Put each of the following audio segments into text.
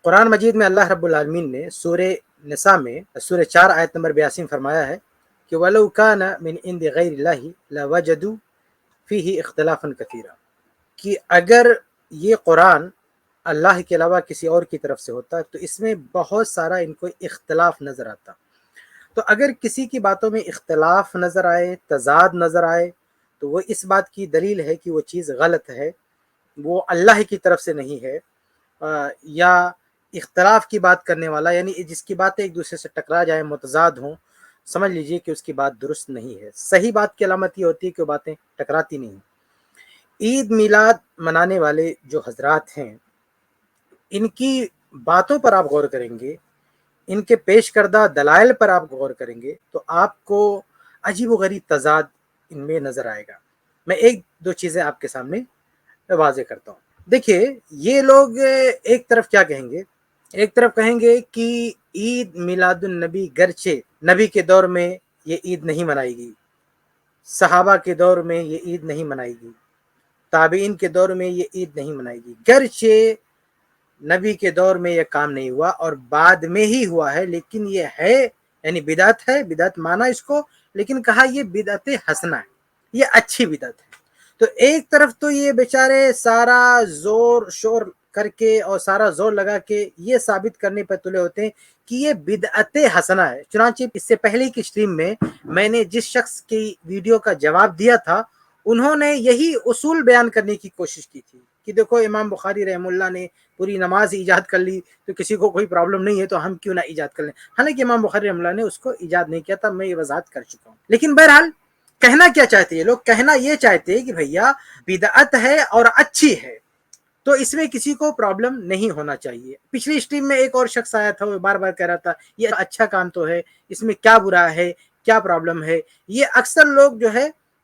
قرآن مجید میں اللہ رب العالمین نے سورہ نساء میں سورہ 4 آیت نمبر 82 میں فرمایا ہے کہ وَلَوْ كَانَ مِنْ عِنْدِ غَيْرِ اللَّهِ لَوَجَدُوا فِيهِ اخْتِلَافًا كَثِيرًا، کہ اگر یہ قرآن اللہ کے علاوہ کسی اور کی طرف سے ہوتا تو اس میں بہت سارا ان کو اختلاف نظر آتا۔ تو اگر کسی کی باتوں میں اختلاف نظر آئے، تضاد نظر آئے، تو وہ اس بات کی دلیل ہے کہ وہ چیز غلط ہے، وہ اللہ کی طرف سے نہیں ہے، یا اختلاف کی بات کرنے والا یعنی جس کی باتیں ایک دوسرے سے ٹکرا جائیں، متضاد ہوں، سمجھ لیجئے کہ اس کی بات درست نہیں ہے۔ صحیح بات کی علامت یہ ہوتی ہے کہ وہ باتیں ٹکراتی نہیں۔ عید میلاد منانے والے جو حضرات ہیں، ان کی باتوں پر آپ غور کریں گے، ان کے پیش کردہ دلائل پر آپ غور کریں گے تو آپ کو عجیب و غریب تضاد ان میں نظر آئے گا۔ میں ایک دو چیزیں آپ کے سامنے واضح کرتا ہوں۔ دیکھیے، یہ لوگ ایک طرف کیا کہیں گے؟ ایک طرف کہیں گے کہ عید میلاد النبی گرچہ نبی کے دور میں یہ عید نہیں منائی گئی، صحابہ کے دور میں یہ عید نہیں منائی گئی، تابعین کے دور میں یہ عید نہیں منائی گئی، گرچہ نبی کے دور میں یہ کام نہیں ہوا اور بعد میں ہی ہوا ہے، لیکن یہ ہے یعنی بدعت ہے، بدعت مانا اس کو، لیکن کہا یہ بدعت حسنہ ہے، یہ اچھی بدعت ہے۔ تو ایک طرف تو یہ بیچارے سارا زور شور کر کے اور سارا زور لگا کے یہ ثابت کرنے پر تلے ہوتے ہیں کہ یہ بدعت حسنہ ہے۔ چنانچہ اس سے پہلے کی سٹریم میں نے جس شخص کی ویڈیو کا جواب دیا تھا، انہوں نے یہی اصول بیان کرنے کی کوشش کی تھی کہ دیکھو امام بخاری رحمہ اللہ نے پوری نماز ایجاد کر لی تو کسی کو کوئی پرابلم نہیں ہے تو ہم کیوں نہ ایجاد کر لیں، حالانکہ امام بخاری رحمہ اللہ نے اس کو ایجاد نہیں کیا تھا، میں یہ وضاحت کر چکا ہوں۔ لیکن بہرحال کہنا کیا چاہتے ہیں یہ لوگ؟ کہنا یہ چاہتے ہیں کہ بھیا بدعت ہے اور اچھی ہے تو اس میں کسی کو پرابلم نہیں ہونا چاہیے۔ پچھلی سٹریم میں ایک اور شخص آیا تھا، وہ بار بار کہہ رہا تھا یہ اچھا کام تو ہے، اس میں کیا برا ہے، کیا پرابلم ہے۔ یہ اکثر لوگ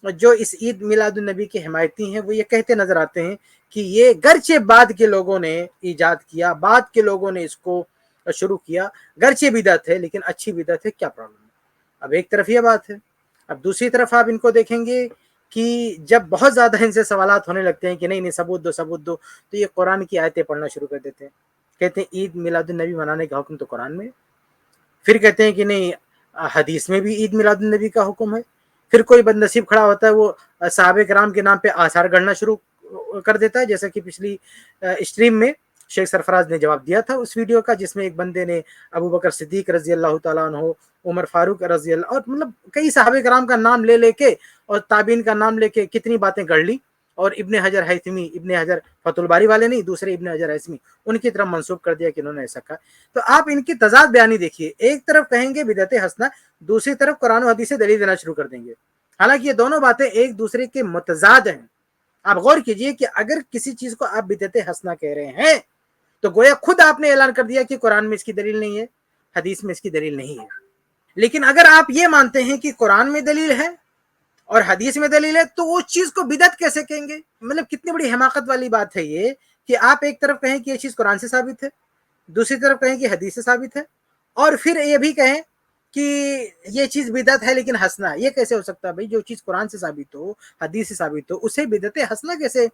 جو اس عید میلاد النبی کے حمایتی ہیں وہ یہ کہتے نظر آتے ہیں کہ یہ گرچہ بعد کے لوگوں نے ایجاد کیا، بعد کے لوگوں نے اس کو شروع کیا، گرچہ بدعت ہے لیکن اچھی بدعت ہے، کیا پرابلم ہے۔ اب ایک طرف یہ بات ہے، اب دوسری طرف آپ ان کو دیکھیں گے کہ جب بہت زیادہ ان سے سوالات ہونے لگتے ہیں کہ نہیں ثبوت دو تو یہ قرآن کی آیتیں پڑھنا شروع کر دیتے ہیں۔ کہتے ہیں عید میلاد النبی منانے کا حکم تو قرآن میں ہے، پھر کہتے ہیں کہ نہیں حدیث میں بھی عید میلاد النبی کا حکم ہے۔ پھر کوئی بد نصیب کھڑا ہوتا ہے، وہ صحابہ کرام کے نام پہ آثار گڑھنا شروع کر دیتا ہے، جیسا کہ پچھلی اسٹریم میں شیخ سرفراز نے جواب دیا تھا اس ویڈیو کا، جس میں ایک بندے نے ابو بکر صدیق رضی اللہ تعالیٰ عنہ، عمر فاروق رضی اللہ، اور مطلب کئی صحابہ کرام کا نام لے کے اور تابعین کا نام لے کے کتنی باتیں گڑھ لی، اور ابن حجر ہیثمی، ابن حجر فتح الباری والے نہیں، دوسرے ابن حجر ہیثمی، ان کی طرف منسوب کر دیا کہ انہوں نے ایسا کہا۔ تو آپ ان کی تضاد بیانی دیکھیے، ایک طرف کہیں گے بدعت حسنہ، دوسری طرف قرآن و حدیث سے دلیل دینا شروع کر دیں گے، حالانکہ یہ دونوں باتیں ایک دوسرے کے متضاد ہیں۔ آپ غور کیجئے کہ اگر کسی چیز کو آپ بدعت حسنہ کہہ رہے ہیں تو گویا خود آپ نے اعلان کر دیا کہ قرآن میں اس کی دلیل نہیں ہے، حدیث میں اس کی دلیل نہیں ہے۔ لیکن اگر آپ یہ مانتے ہیں کہ قرآن میں دلیل ہے اور حدیث میں دلیل ہے تو اس چیز کو بدعت کیسے کہیں گے؟ مطلب کتنی بڑی حماقت والی بات ہے یہ کہ آپ ایک طرف کہیں کہ یہ چیز قرآن سے ثابت ہے، دوسری طرف کہیں کہ حدیث سے ثابت ہے، اور پھر یہ بھی کہیں کہ یہ چیز بدعت ہے لیکن حسنہ ہے۔ یہ کیسے ہو سکتا ہے بھائی؟ جو چیز قرآن سے ثابت ہو، حدیث سے ثابت ہو، اسے بدعت حسنہ کیسے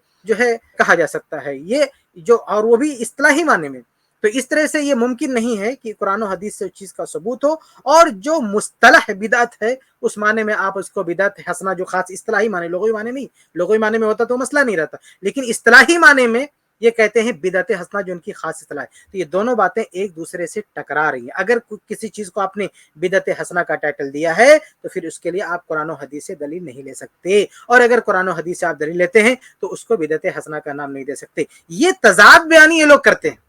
کہا جا سکتا ہے؟ یہ اور وہ بھی اصطلاحی معنی میں۔ تو اس طرح سے یہ ممکن نہیں ہے کہ قرآن و حدیث سے اس چیز کا ثبوت ہو، اور جو مصطلح بدعت ہے اس معنی میں آپ اس کو بدعت حسنہ، جو خاص اصطلاحی معنی، لغوی معنی نہیں، لغوی معنی میں ہوتا تو مسئلہ نہیں رہتا، لیکن اصطلاحی معنی میں یہ کہتے ہیں بدعت حسنہ، جو ان کی خاص اصطلاح ہے۔ تو یہ دونوں باتیں ایک دوسرے سے ٹکرا رہی ہیں۔ اگر کسی چیز کو آپ نے بدعت حسنہ کا ٹائٹل دیا ہے تو پھر اس کے لیے آپ قرآن و حدیث سے دلیل نہیں لے سکتے، اور اگر قرآن و حدیث سے آپ دلیل لیتے ہیں تو اس کو بدعت حسنہ کا نام نہیں دے سکتے۔ یہ تضاد بیانی یہ لوگ کرتے ہیں،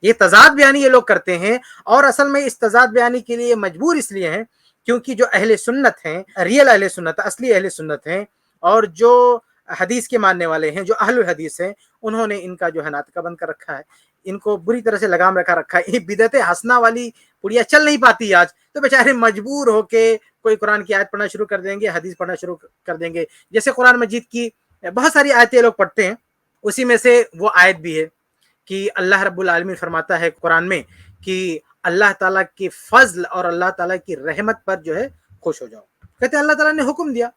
یہ تضاد بیانی یہ لوگ کرتے ہیں، اور اصل میں اس تضاد بیانی کے لیے مجبور اس لیے ہیں کیونکہ جو اہل سنت ہیں، ریل اہل سنت، اصلی اہل سنت ہیں، اور جو حدیث کے ماننے والے ہیں، جو اہل الحدیث ہیں، انہوں نے ان کا ناطقہ بند کر رکھا ہے، ان کو بری طرح سے لگام رکھا ہے۔ یہ بدعت حسنہ والی پڑیا چل نہیں پاتی آج، تو بیچارے مجبور ہو کے کوئی قرآن کی آیت پڑھنا شروع کر دیں گے، حدیث پڑھنا شروع کر دیں گے۔ جیسے قرآن مجید کی بہت ساری آیتیں لوگ پڑھتے ہیں، اسی میں سے وہ آیت بھی ہے کہ اللہ رب العالمین فرماتا ہے قرآن میں کہ اللہ تعالیٰ کی فضل اور اللہ تعالیٰ کی رحمت پر خوش ہو جاؤ۔ کہتے ہیں اللہ تعالیٰ نے حکم دیا،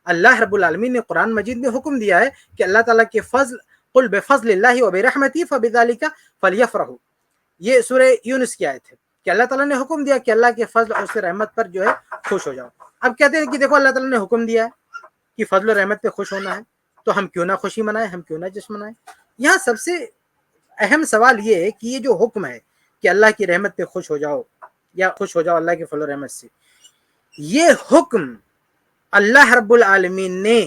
اللہ رب العالمین نے قرآن مجید میں حکم دیا ہے کہ اللہ تعالیٰ کے فضل، قل بفضل اللہ وبرحمتہ فبذلک فلیفرحوا، یہ سورہ یونس کی آیت ہے کہ اللہ تعالیٰ نے حکم دیا کہ اللہ کے فضل اور اس کے رحمت پر جو ہے خوش ہو جاؤ. اب کہتے ہیں کہ دیکھو اللہ تعالیٰ نے حکم دیا ہے کہ فضل و رحمت پہ خوش ہونا ہے، تو ہم کیوں نہ خوشی منائیں، ہم کیوں نہ جشن منائیں. یہاں سب سے اہم سوال یہ ہے کہ یہ جو حکم ہے کہ اللہ کی رحمت پہ خوش ہو جاؤ یا خوش ہو جاؤ اللہ کے فضل و رحمت سے، یہ حکم اللہ رب العالمین نے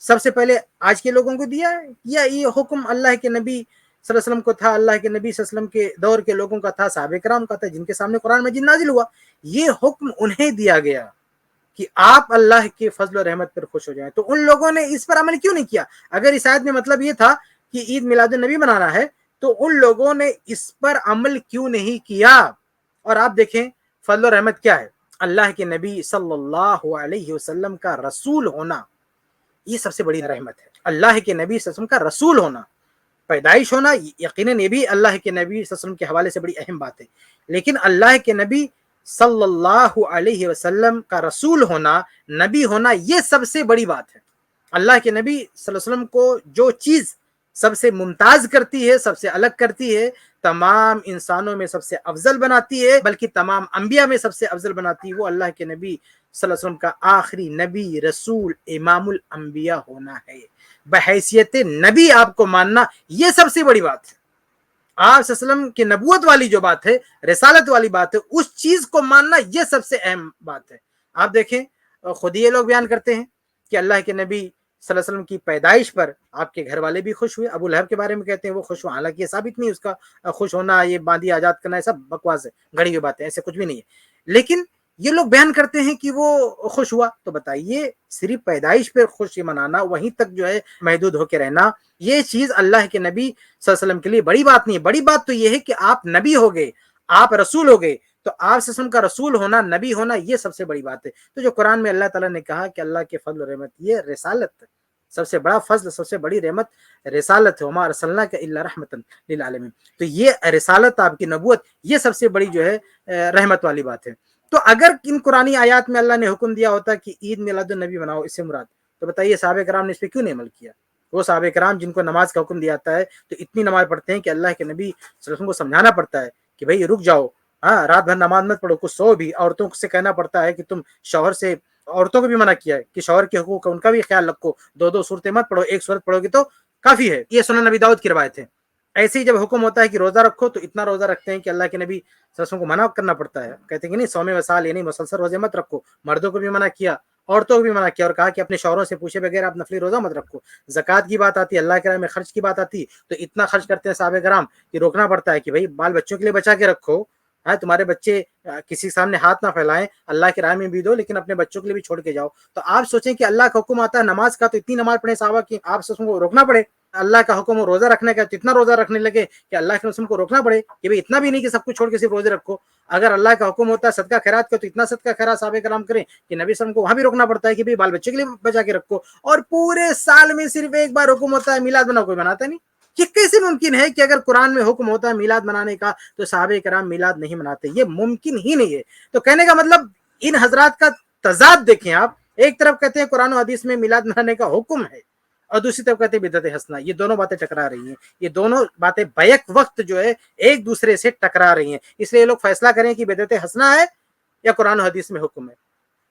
سب سے پہلے آج کے لوگوں کو دیا ہے، یا یہ حکم اللہ کے نبی صلی اللہ علیہ وسلم کو تھا، اللہ کے نبی صلی اللہ علیہ وسلم کے دور کے لوگوں کا تھا، صحابہ کرام کا تھا، جن کے سامنے قرآن مجید نازل ہوا. یہ حکم انہیں دیا گیا کہ آپ اللہ کے فضل و رحمت پر خوش ہو جائیں. تو ان لوگوں نے اس پر عمل کیوں نہیں کیا؟ اگر اس آیت میں مطلب یہ تھا کہ عید میلاد النبی منانا ہے تو ان لوگوں نے اس پر عمل کیوں نہیں کیا؟ اور آپ دیکھیں فضل و رحمت کیا ہے. اللہ کے نبی صلی اللہ علیہ وسلم کا رسول ہونا یہ سب سے بڑی رحمت ہے. اللہ کے نبی صلی اللہ علیہ وسلم کا رسول ہونا، پیدائش ہونا یقیناً یہ بھی اللہ کے نبی صلی اللہ علیہ وسلم کے حوالے سے بڑی اہم بات ہے، لیکن اللہ کے نبی صلی اللہ علیہ وسلم کا رسول ہونا، نبی ہونا، یہ سب سے بڑی بات ہے. اللہ کے نبی صلی اللہ علیہ وسلم کو جو چیز سب سے ممتاز کرتی ہے، سب سے الگ کرتی ہے، تمام انسانوں میں سب سے افضل بناتی ہے، بلکہ تمام انبیاء میں سب سے افضل بناتی ہے، وہ اللہ کے نبی صلی اللہ علیہ وسلم کا آخری نبی، رسول، امام الانبیاء ہونا ہے. بحیثیت نبی آپ کو ماننا یہ سب سے بڑی بات ہے. آپ صلی اللہ علیہ وسلم کی نبوت والی جو بات ہے، رسالت والی بات ہے، اس چیز کو ماننا یہ سب سے اہم بات ہے. آپ دیکھیں خود یہ لوگ بیان کرتے ہیں کہ اللہ کے نبی صلی اللہ علیہ وسلم کی پیدائش پر آپ کے گھر والے بھی خوش ہوئے. ابو لہب کے بارے میں کہتے ہیں وہ خوش ہوئے، حالانکہ یہ ثابت نہیں اس کا خوش ہونا، یہ باندھی آزاد کرنا، یہ سب بکواس ہے، گھڑی ہوئی باتیں، ایسے کچھ بھی نہیں ہے. لیکن یہ لوگ بیان کرتے ہیں کہ وہ خوش ہوا. تو بتائیے صرف پیدائش پر خوشی منانا، وہیں تک جو ہے محدود ہو کے رہنا، یہ چیز اللہ کے نبی صلی اللہ علیہ وسلم کے لیے بڑی بات نہیں ہے. بڑی بات تو یہ ہے کہ آپ نبی ہو گئے، آپ رسول ہو گئے، تو آپ صلی اللہ علیہ وسلم کا رسول ہونا، نبی ہونا، یہ سب سے بڑی بات ہے. تو جو قرآن میں اللہ تعالیٰ نے کہا کہ اللہ کے فضل و رحمت، یہ رسالت، سب سے بڑا فضل، سب سے بڑی رحمت رسالت ہے. وما ارسلناک الا رحمۃ للعالمین. تو یہ رسالت، آپ کی نبوت، یہ سب سے بڑی جو ہے رحمت والی بات ہے. تو اگر ان قرآنی آیات میں اللہ نے حکم دیا ہوتا کہ عید میلاد النبی مناؤ، اس سے مراد، تو بتائیے صحابہ کرام نے اس پہ کیوں نہیں عمل کیا؟ وہ صحابہ کرام جن کو نماز کا حکم دیا جاتا ہے تو اتنی نماز پڑھتے ہیں کہ اللہ کے نبی صلی اللہ علیہ وسلم کو سمجھانا پڑتا ہے کہ بھائی رک جاؤ، ہاں رات بھر نماز مت پڑھو، کچھ سو بھی. عورتوں سے کہنا پڑتا ہے کہ تم شوہر سے، عورتوں کو بھی منع کیا ہے کہ شوہر کے حقوق ان کا بھی خیال رکھو، دو صورتیں مت پڑھو، ایک صورت پڑھو گے تو کافی ہے. یہ سنن نبی داؤد کی روایت ہے. ایسے ہی جب حکم ہوتا ہے کہ روزہ رکھو تو اتنا روزہ رکھتے ہیں کہ اللہ کے نبی صلی اللہ علیہ وسلم کو منع کرنا پڑتا ہے، کہتے ہیں کہ نہیں سوم وصال یعنی مسلسل روزے مت رکھو. مردوں کو بھی منع کیا، عورتوں کو بھی منع کیا، اور کہا کہ اپنے شوہروں سے پوچھے بغیر آپ نفلی روزہ مت رکھو. زکوٰۃ کی بات آتی ہے، اللہ کے راہ میں خرچ کی بات آتی تو اتنا خرچ کرتے ہیں صحابہ کرام کہ روکنا پڑتا ہے کہ بھائی بال بچوں کے لیے بچا کے رکھو، تمہارے بچے کسی سامنے ہاتھ نہ پھیلائیں، اللہ کے راہ میں بھی دو لیکن اپنے بچوں کے لیے بھی چھوڑ کے جاؤ. تو آپ سوچیں کہ اللہ کا حکم آتا ہے نماز کا تو اتنی نماز پڑھیں صحابہ کی آپ سے کو روکنا پڑے. اللہ کا حکم ہو روزہ رکھنے کا تو اتنا روزہ رکھنے لگے کہ اللہ کے رسول کو روکنا پڑے کہ بھائی اتنا بھی نہیں کہ سب کچھ چھوڑ کے صرف روزے رکھو. اگر اللہ کا حکم ہوتا ہے صدقہ خیرات کا تو اتنا صدقہ خیرات صحابہ کرام کریں کہ نبی صلی اللہ علیہ وسلم کو وہاں بھی روکنا پڑتا ہے کہ بھائی بال بچے کے لیے بچا کے رکھو. اور پورے سال میں صرف ایک بار حکم ہوتا ہے میلاد بناؤ، کوئی بناتا نہیں. یہ کیسے ممکن ہے کہ اگر قرآن میں حکم ہوتا ہے میلاد منانے کا تو صحابہ کرام میلاد نہیں مناتے؟ یہ ممکن ہی نہیں ہے. تو کہنے کا مطلب ان حضرات کا تضاد دیکھیں آپ، ایک طرف کہتے ہیں قرآن و حدیث میں میلاد منانے کا حکم ہے اور دوسری طرف کہتے ہیں بدعت حسنہ. یہ دونوں باتیں ٹکرا رہی ہیں، یہ دونوں باتیں بیک وقت جو ہے ایک دوسرے سے ٹکرا رہی ہیں. اس لیے لوگ فیصلہ کریں کہ بدعت حسنہ ہے یا قرآن و حدیث میں حکم ہے.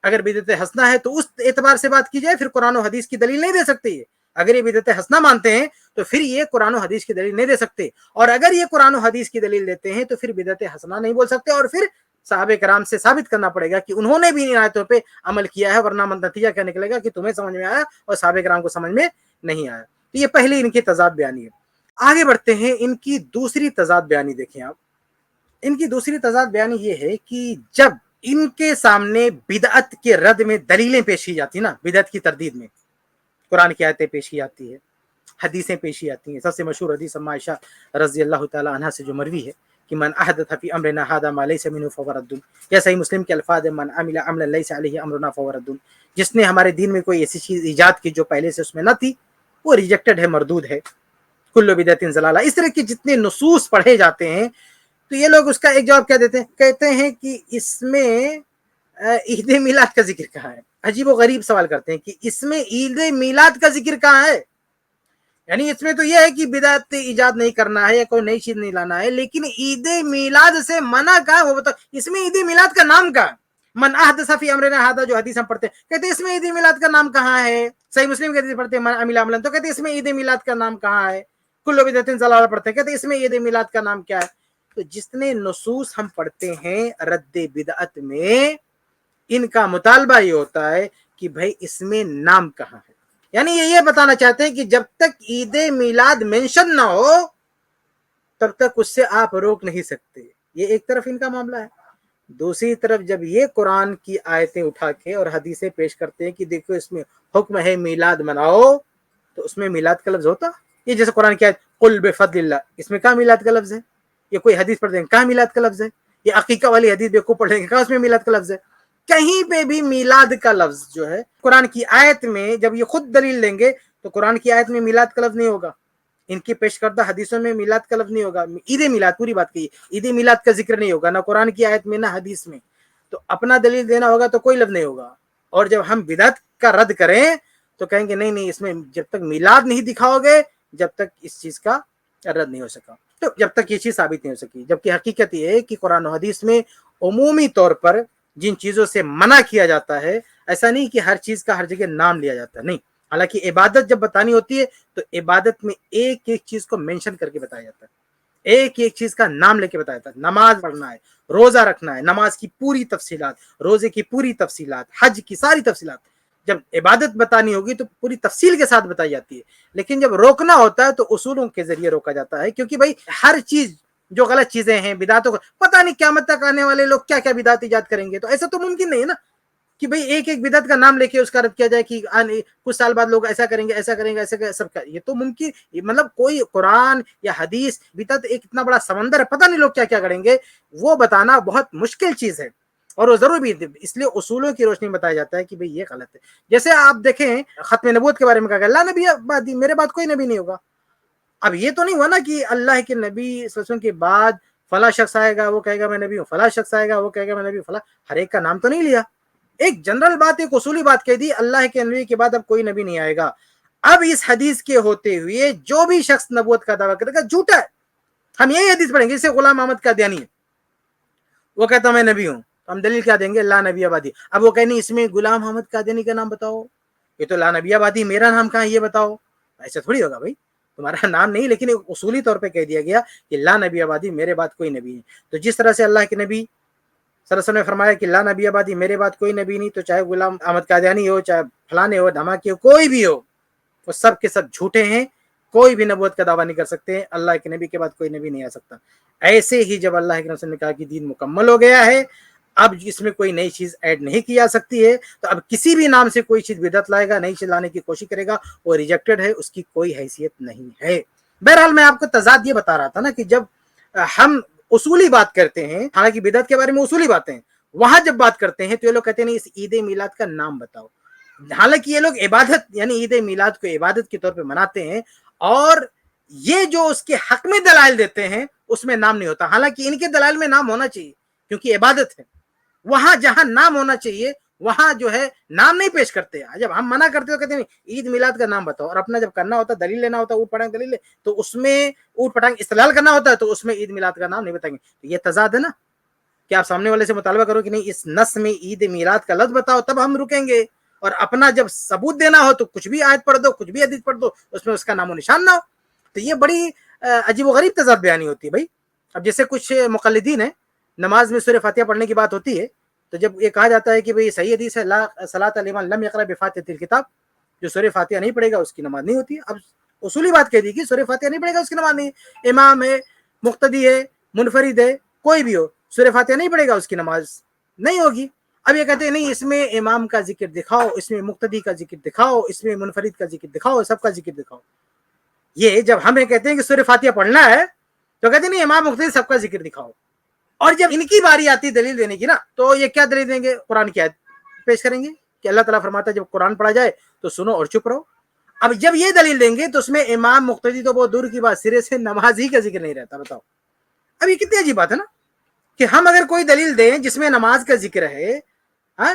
اگر بدعت حسنہ ہے تو اس اعتبار سے بات کی جائے، پھر قرآن و حدیث کی دلیل نہیں دے سکتے یہ. اگر یہ بدعت حسنہ مانتے ہیں تو پھر یہ قرآن و حدیث کی دلیل نہیں دے سکتے، اور اگر یہ قرآن و حدیث کی دلیل دیتے ہیں تو پھر بدعت حسنہ نہیں بول سکتے، اور پھر صحابہ کرام سے ثابت کرنا پڑے گا کہ انہوں نے بھی ان آیتوں پہ عمل کیا ہے، ورنہ نتیجہ کیا نکلے گا کہ تمہیں سمجھ میں آیا اور صحابہ کرام کو سمجھ میں نہیں آیا. تو یہ پہلی ان کی تضاد بیانی ہے. آگے بڑھتے ہیں، ان کی دوسری تضاد بیانی دیکھیں آپ. ان کی دوسری تضاد بیانی یہ ہے کہ جب ان کے سامنے بدعت کے رد میں دلیلیں پیش کی جاتی نا، بدعت کی تردید میں قرآن کی آیتیں پیش کی جاتی ہے، حدیثیں پیش کی جاتی ہیں. سب سے مشہور حدیث اما عائشہ رضی اللہ تعالی عنہا سے جو مروی ہے کہ من احدث فی امرنا ھذا ما لیس منہ فہو رد. یا صحیح مسلم کے الفاظ من عمل عملا لیس علیہ امرنا فہو رد. جس نے ہمارے دین میں کوئی ایسی چیز ایجاد کی جو پہلے سے اس میں نہ تھی، وہ ریجیکٹڈ ہے، مردود ہے. کل بدعت ضلالہ. اس طرح کے جتنے نصوص پڑھے جاتے ہیں تو یہ لوگ اس کا ایک جواب کیا دیتے ہیں، کہتے ہیں کہ اس میں عید میلاد کا ذکر کہاں ہے؟ عجیب و غریب سوال کرتے ہیں کہ اس میں عید میلاد کا ذکر کہاں ہے؟ یعنی اس میں تو یہ ہے کہ بدعت ایجاد نہیں کرنا ہے یا کوئی نئی چیز نہیں لانا ہے، لیکن عید میلاد سے منع کا ہے وہ بتاؤ، اس میں عید میلاد کا نام کا من احدث فی امرنا ھذا، جو حدیث ہم پڑھتے ہیں کہتے ہیں اس میں عید میلاد کا نام کہاں ہے؟ صحیح مسلم کی حدیث پڑھتے ہیں من عمل عملا تو کہتے ہیں اس میں عید میلاد کا نام کہاں ہے؟ کل بدعت ضلالہ پڑھتے ہیں کہتے ہیں اس میں عید میلاد کا نام کیا ہے؟ تو جتنے نصوص ہم پڑھتے ہیں رد بدعت میں، ان کا مطالبہ یہ ہوتا ہے کہ بھائی اس میں نام کہاں ہے، یعنی یہ بتانا چاہتے ہیں کہ جب تک عید میلاد مینشن نہ ہو تب تک اس سے آپ روک نہیں سکتے. یہ ایک طرف ان کا معاملہ ہے. دوسری طرف جب یہ قرآن کی آیتیں اٹھا کے اور حدیثیں پیش کرتے ہیں کہ دیکھو اس میں حکم ہے میلاد مناؤ، تو اس میں میلاد کا لفظ ہوتا؟ یہ جیسے قرآن کی آیت قل بفضل اللہ، اس میں کہاں میلاد کا لفظ ہے؟ یہ کوئی حدیث پڑھ دیں گے کہاں میلاد کا لفظ ہے؟ یہ عقیقہ والی حدیث بیوقوف پڑھ دیں گے کہاں اس میں میلاد کا لفظ ہے؟ کہیں پہ بھی میلاد کا لفظ جو ہے قرآن کی آیت میں، جب یہ خود دلیل لیں گے تو قرآن کی آیت میں میلاد کا لفظ نہیں ہوگا، ان کی پیش کردہ حدیثوں میں میلاد کا لفظ نہیں ہوگا. عید میلاد پوری بات کہی، عید میلاد کا ذکر نہیں ہوگا، نہ قرآن کی آیت میں نہ حدیث میں. تو اپنا دلیل دینا ہوگا تو کوئی لفظ نہیں ہوگا. اور جب ہم بدعت کا رد کریں تو کہیں گے نہیں اس میں جب تک میلاد نہیں دکھاؤ گے جب تک اس چیز کا رد نہیں ہو سکا، تو جب تک یہ چیز ثابت نہیں ہو سکی. جبکہ حقیقت یہ ہے کہ قرآن و حدیث میں عمومی طور پر جن چیزوں سے منع کیا جاتا ہے، ایسا نہیں کہ ہر چیز کا ہر جگہ نام لیا جاتا ہے، نہیں. حالانکہ عبادت جب بتانی ہوتی ہے تو عبادت میں ایک ایک چیز کو مینشن کر کے بتایا جاتا ہے، ایک ایک چیز کا نام لے کے بتایا جاتا ہے. نماز پڑھنا ہے، روزہ رکھنا ہے، نماز کی پوری تفصیلات، روزے کی پوری تفصیلات، حج کی ساری تفصیلات. جب عبادت بتانی ہوگی تو پوری تفصیل کے ساتھ بتائی جاتی ہے. لیکن جب روکنا ہوتا ہے تو اصولوں کے ذریعے روکا جاتا ہے، کیونکہ بھائی ہر چیز جو غلط چیزیں ہیں بدعتوں کو پتہ نہیں قیامت تک آنے والے لوگ کیا کیا بدعت ایجاد کریں گے. تو ایسا تو ممکن نہیں ہے نا کہ بھئی ایک ایک بدعت کا نام لے کے اس کا رد کیا جائے کہ کچھ سال بعد لوگ ایسا کریں گے ایسا کریں گے ایسا کریں گے سب کا. یہ تو ممکن، مطلب کوئی قرآن یا حدیث، بدعت ایک اتنا بڑا سمندر ہے، پتہ نہیں لوگ کیا کیا کریں گے، وہ بتانا بہت مشکل چیز ہے. اور وہ ضرور بھی، اس لیے اصولوں کی روشنی میں بتایا جاتا ہے کہ بھئی یہ غلط ہے. جیسے آپ دیکھیں ختم نبوت کے بارے میں کہا گیا لا نبی بعدی، میرے بعد کوئی نبی نہیں ہوگا. اب یہ تو نہیں ہوا نا کہ اللہ کے نبی صلی اللہ علیہ وسلم کے بعد فلاں شخص آئے گا وہ کہے گا میں نبی ہوں، فلاں شخص آئے گا وہ کہے گا میں نبی ہوں، فلاں، ہر ایک کا نام تو نہیں لیا. ایک جنرل بات، ایک اصولی بات کہہ دی، اللہ کے نبی کے بعد اب کوئی نبی نہیں آئے گا. اب اس حدیث کے ہوتے ہوئے جو بھی شخص نبوت کا دعویٰ کرے گا جھوٹا ہے. ہم یہی حدیث پڑھیں گے، جسے غلام محمد قادیانی ہے، وہ کہتا میں نبی ہوں، ہم دلیل کیا دیں گے؟ لا نبی آبادی. اب وہ کہیں اس میں غلام محمد قادیانی کا نام بتاؤ، یہ تو لا نبی آبادی، میرا نام کہاں یہ بتاؤ. ایسا تھوڑی ہوگا بھائی، تمہارا نام نہیں، لیکن اصولی طور پہ کہہ دیا گیا کہ لا نبی آبادی، میرے بعد کوئی نبی نہیں. تو جس طرح سے اللہ کے نبی صلی اللہ علیہ وسلم نے فرمایا کہ لا نبی آبادی، میرے بعد کوئی نبی نہیں، تو چاہے غلام احمد قادیانی ہو، چاہے فلانے ہو، دھماکے ہو، کوئی بھی ہو، وہ سب کے سب جھوٹے ہیں. کوئی بھی نبوت کا دعویٰ نہیں کر سکتے. اللہ کے نبی کے بعد کوئی نبی نہیں آ سکتا. ایسے ہی جب اللہ کے رسول نے کہا کہ دین مکمل ہو گیا ہے، اب اس میں کوئی نئی چیز ایڈ نہیں کی جا سکتی ہے، تو اب کسی بھی نام سے کوئی چیز بدعت لائے گا، نئی چیز لانے کی کوشش کرے گا، وہ ریجیکٹڈ ہے، اس کی کوئی حیثیت نہیں ہے. بہرحال میں آپ کو تضاد یہ بتا رہا تھا نا کہ جب ہم اصولی بات کرتے ہیں، حالانکہ بدعت کے بارے میں اصولی باتیں ہیں، وہاں جب بات کرتے ہیں تو یہ لوگ کہتے ہیں نہیں اس عید میلاد کا نام بتاؤ. حالانکہ یہ لوگ عبادت یعنی عید میلاد کو عبادت کے طور پہ مناتے ہیں، اور یہ جو اس کے حق میں دلائل دیتے ہیں اس میں نام نہیں ہوتا. حالانکہ ان کے دلائل میں نام ہونا چاہیے کیونکہ عبادت ہے. وہاں جہاں نام ہونا چاہیے وہاں جو ہے نام نہیں پیش کرتے. جب ہم منع کرتے ہو کہتے ہیں عید میلاد کا نام بتاؤ، اور اپنا جب کرنا ہوتا دلیل لینا ہوتا اونٹ پٹانگ دلیل لے، تو اس میں اونٹ پٹانگ استدلال کرنا ہوتا ہے تو اس میں عید میلاد کا نام نہیں بتائیں گے. تو یہ تضاد ہے نا کہ آپ سامنے والے سے مطالبہ کرو کہ نہیں اس نص میں عید میلاد کا لفظ بتاؤ، تب ہم رکیں گے. اور اپنا جب ثبوت دینا ہو تو کچھ بھی آیت پڑھ دو، کچھ بھی حدیث پڑھ دو، اس میں اس کا نام و نشان نہ ہو. تو یہ بڑی عجیب و غریب تضاد بیانی ہوتی ہے بھائی. اب جیسے کچھ مقلدین ہیں، نماز میں سورہ فاتحہ پڑھنے کی بات ہوتی ہے تو جب یہ کہا جاتا ہے کہ بھئی صحیح حدیث ہے لا صلاۃ لمن لم یقرأ بفاتحۃ الکتاب، جو سورہ فاتحہ نہیں پڑھے گا اس کی نماز نہیں ہوتی. اب اصولی بات کہہ دی کہ سورہ فاتحہ نہیں پڑھے گا اس کی نماز نہیں. امام ہے، مقتدی ہے، منفرد ہے، کوئی بھی ہو، سورہ فاتحہ نہیں پڑھے گا اس کی نماز نہیں ہوگی. اب یہ کہتے ہیں نہیں اس میں امام کا ذکر دکھاؤ، اس میں مقتدی کا ذکر دکھاؤ، اس میں منفرد کا ذکر دکھاؤ، سب کا ذکر دکھاؤ. یہ جب ہمیں کہتے ہیں کہ سورہ فاتحہ پڑھنا ہے تو کہتے ہیں نہیں امام مقتدی سب کا ذکر دکھاؤ. اور جب ان کی باری آتی دلیل دینے کی نا تو یہ کیا دلیل دیں گے؟ قرآن کی آیت پیش کریں گے کہ اللہ تعالیٰ فرماتا ہے جب قرآن پڑھا جائے تو سنو اور چپ رہو. اب جب یہ دلیل دیں گے تو اس میں امام مقتدی تو بہت دور کی بات، سرے سے نماز ہی کا ذکر نہیں رہتا. بتاؤ اب یہ کتنی عجیب بات ہے نا کہ ہم اگر کوئی دلیل دیں جس میں نماز کا ذکر ہے، ہاں،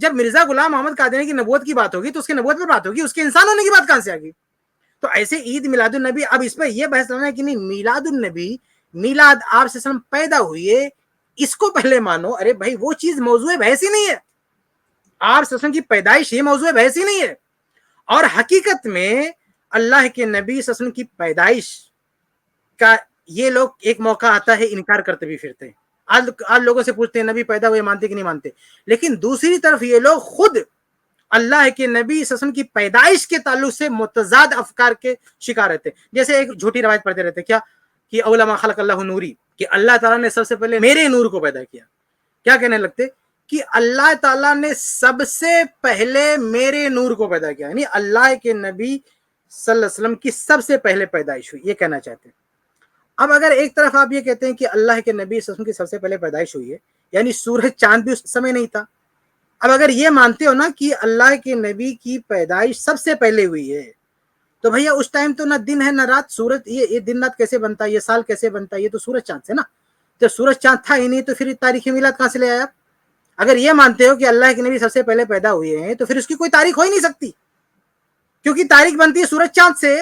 جب مرزا غلام محمد قادیانی کی نبوت کی بات ہوگی تو اس کے نبوت پر بات ہوگی, اس کے انسان ہونے کی بات کہاں سے آ گئی؟ تو ایسے عید میلاد النبی, اب اس پہ یہ بحث کرنا ہے کہ نہیں میلاد النبی, میلاد آپ صلی اللہ علیہ وسلم پیدا ہوئی ہے, اس کو پہلے مانو. ارے بھائی وہ چیز موضوع بحث ہی نہیں ہے, آپ صلی اللہ علیہ وسلم کی پیدائش یہ موضوع بحث ہی نہیں ہے. اور حقیقت میں اللہ کے نبی صلی اللہ علیہ وسلم کی پیدائش کا یہ لوگ ایک موقع آتا ہے انکار کرتے بھی پھرتے ہیں. آج لوگوں سے پوچھتے ہیں نبی پیدا ہوئے مانتے کہ نہیں مانتے, لیکن دوسری طرف یہ لوگ خود اللہ کے نبی صلی اللہ علیہ وسلم کی پیدائش کے تعلق سے متضاد افکار کے شکار رہتے. جیسے ایک جھوٹی روایت پڑھتے رہتے کیا کہ اولا ما خلق اللہ نوری, کہ اللہ تعالیٰ نے سب سے پہلے میرے نور کو پیدا کیا. کیا کہنے لگتے کہ اللہ تعالیٰ نے سب سے پہلے میرے نور کو پیدا کیا, یعنی اللہ کے نبی صلی اللہ علیہ وسلم کی سب سے پہلے پیدائش ہوئی, یہ کہنا چاہتے ہیں. اب اگر ایک طرف آپ یہ کہتے ہیں کہ اللہ کے نبی صلی اللہ علیہ وسلم کی سب سے پہلے پیدائش ہوئی ہے, یعنی سورج چاند بھی اس سمے نہیں تھا. اب اگر یہ مانتے ہو نا کہ اللہ کے نبی کی پیدائش سب سے پہلے ہوئی ہے, تو بھیا اس ٹائم تو نہ دن ہے نہ رات, سورج یہ دن رات کیسے بنتا ہے, یہ سال کیسے بنتا ہے, یہ تو سورج چاند سے نا. جب سورج چاند تھا ہی نہیں تو پھر تاریخ میلاد کہاں سے لے آیا؟ اگر یہ مانتے ہو کہ اللہ کے نبی سب سے پہلے پیدا ہوئے ہیں تو پھر اس کی کوئی تاریخ ہو ہی نہیں سکتی, کیونکہ تاریخ بنتی ہے سورج چاند سے.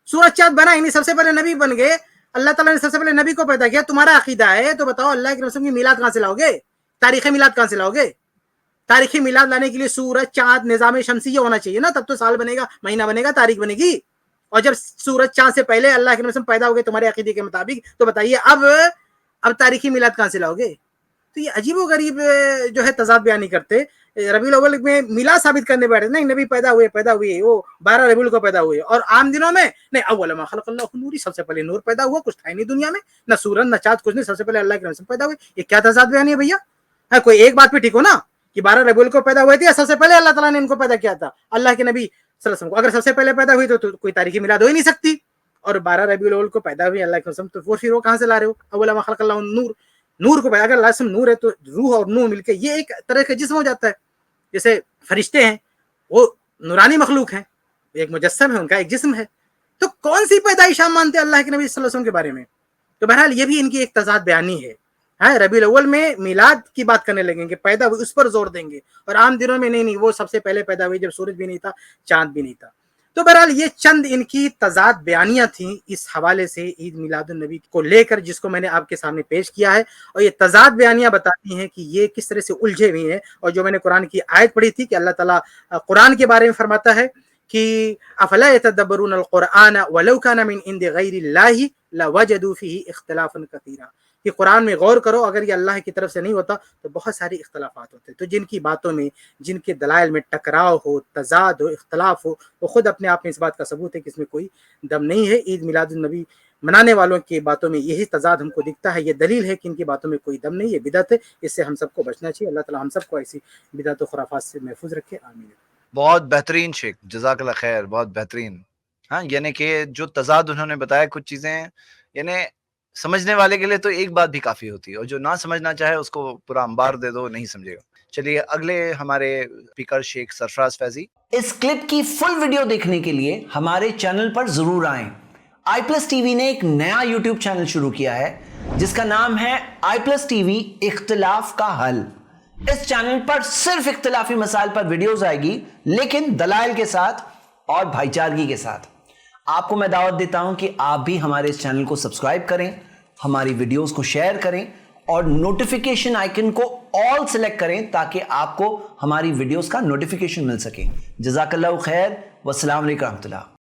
سورج چاند بنا ہی نہیں, سب سے پہلے نبی بن گئے, اللہ تعالیٰ نے سب سے پہلے نبی کو پیدا کیا. تمہارا عقیدہ ہے تو بتاؤ اللہ کے رسول کی میلاد کہاں سے لاؤ گے, تاریخ میلاد کہاں سے لاؤ گے؟ تاریخی میلاد لانے کے لیے سورج چاند نظام شمسی ہونا چاہیے نا, تب تو سال بنے گا, مہینہ بنے گا, تاریخ بنے گی. اور جب سورج چاند سے پہلے اللہ کے نبی پیدا ہو گئے تمہارے عقیدے کے مطابق, تو بتائیے اب تاریخی میلاد کہاں سے لاؤ گے؟ تو یہ عجیب و غریب جو ہے تضاد بیانی کرتے. ربیع الاول میں میلاد ثابت کرنے بیٹھے, نہیں نبی پیدا ہوئے وہ 12 ربیع کو پیدا ہوئے, اور عام دنوں میں نہیں اول ما خلق اللہ نوری, سب سے پہلے نور پیدا ہوا, کچھ تھا نہیں دنیا میں, نہ سورج نہ چاند, کچھ نہیں, سب سے پہلے اللہ کے نبی پیدا ہوئے. یہ کیا تضاد بیانی ہے بھیا؟ کوئی ایک بات پہ ٹھیک ہو نا کہ 12 ربیع کو پیدا ہوئے تھے, سب سے پہلے اللہ تعالیٰ نے ان کو پیدا کیا تھا, اللہ کے نبی صلی اللہ علیہ وسلم کو. اگر سب سے پہلے پیدا ہوئی تو کوئی تاریخی میلاد ہو ہی نہیں سکتی. اور 12 ربیع الاول کو پیدا ہوئی اللہ کے وسلم, تو پھر وہ کہاں سے لا رہے ہو؟ اول ما خلق اللہ نور کو پیدا. اگر اللہ سے نور ہے تو روح اور نور مل کے یہ ایک طرح کا جسم ہو جاتا ہے. جیسے فرشتے ہیں وہ نورانی مخلوق ہیں, ایک مجسم ہے, ان کا ایک جسم ہے. تو کون سی پیدائش ہم مانتے ہیں اللہ کے نبی صلی اللہ علیہ وسلم کے بارے میں؟ تو بہرحال یہ بھی ان کی ایک تضاد بیانی ہے. ربیع الاول میں میلاد کی بات کرنے لگیں گے, پیدا ہوئی اس پر زور دیں گے, اور عام دنوں میں نہیں وہ سب سے پہلے پیدا ہوئی جب سورج بھی نہیں تھا, چاند بھی نہیں تھا. تو بہرحال یہ چند ان کی تضاد بیانیاں تھیں اس حوالے سے عید میلاد النبی کو لے کر, جس کو میں نے آپ کے سامنے پیش کیا ہے. اور یہ تضاد بیانیاں بتاتی ہیں کہ یہ کس طرح سے الجھے ہوئے ہیں. اور جو میں نے قرآن کی آیت پڑھی تھی کہ اللہ تعالیٰ قرآن کے بارے میں فرماتا ہے کہ افلا يتدبرون القرآن ولو كان من عند غیر اللہ لوجدوا فیہ اختلافا کثیرا, کہ قرآن میں غور کرو, اگر یہ اللہ کی طرف سے نہیں ہوتا تو بہت ساری اختلافات ہوتے. تو جن کی باتوں میں, جن کے دلائل میں ٹکراؤ ہو, تضاد ہو, اختلاف ہو, وہ خود اپنے آپ میں اس بات کا ثبوت ہے کہ اس میں کوئی دم نہیں ہے. عید میلاد النبی منانے والوں کی باتوں میں یہی تضاد ہم کو دکھتا ہے. یہ دلیل ہے کہ ان کی باتوں میں کوئی دم نہیں ہے, بدعت ہے. اس سے ہم سب کو بچنا چاہیے. اللہ تعالی ہم سب کو ایسی بدعت و خرافات سے محفوظ رکھے, آمین. بہت بہترین شیخ, جزاک اللہ خیر, بہت بہترین. ہاں یعنی کہ جو تضاد انہوں نے بتایا, کچھ چیزیں یعنی سمجھنے والے کے لیے تو ایک بات بھی کافی ہوتی ہے, اور جو نہ سمجھنا چاہے اس کو پورا انبار دے دو, نہیں سمجھے گا. چلیے اگلے ہمارے اسپیکر شیخ سرفراز فیضی. اس کلپ کی فل ویڈیو دیکھنے کے لیے ہمارے چینل پر ضرور آئیں. آئی پلس ٹی وی نے ایک نیا یوٹیوب چینل شروع کیا ہے جس کا نام ہے آئی پلس ٹی وی اختلاف کا حل. اس چینل پر صرف اختلافی مسائل پر ویڈیوز آئے گی, لیکن دلائل کے ساتھ اور بھائی چارگی کے ساتھ. آپ کو میں دعوت دیتا ہوں کہ آپ بھی ہمارے اس چینل کو سبسکرائب کریں, ہماری ویڈیوز کو شیئر کریں, اور نوٹیفیکیشن آئیکن کو آل سلیکٹ کریں تاکہ آپ کو ہماری ویڈیوز کا نوٹیفیکیشن مل سکے. جزاک اللہ خیر, والسلام علیکم ورحمۃ اللہ.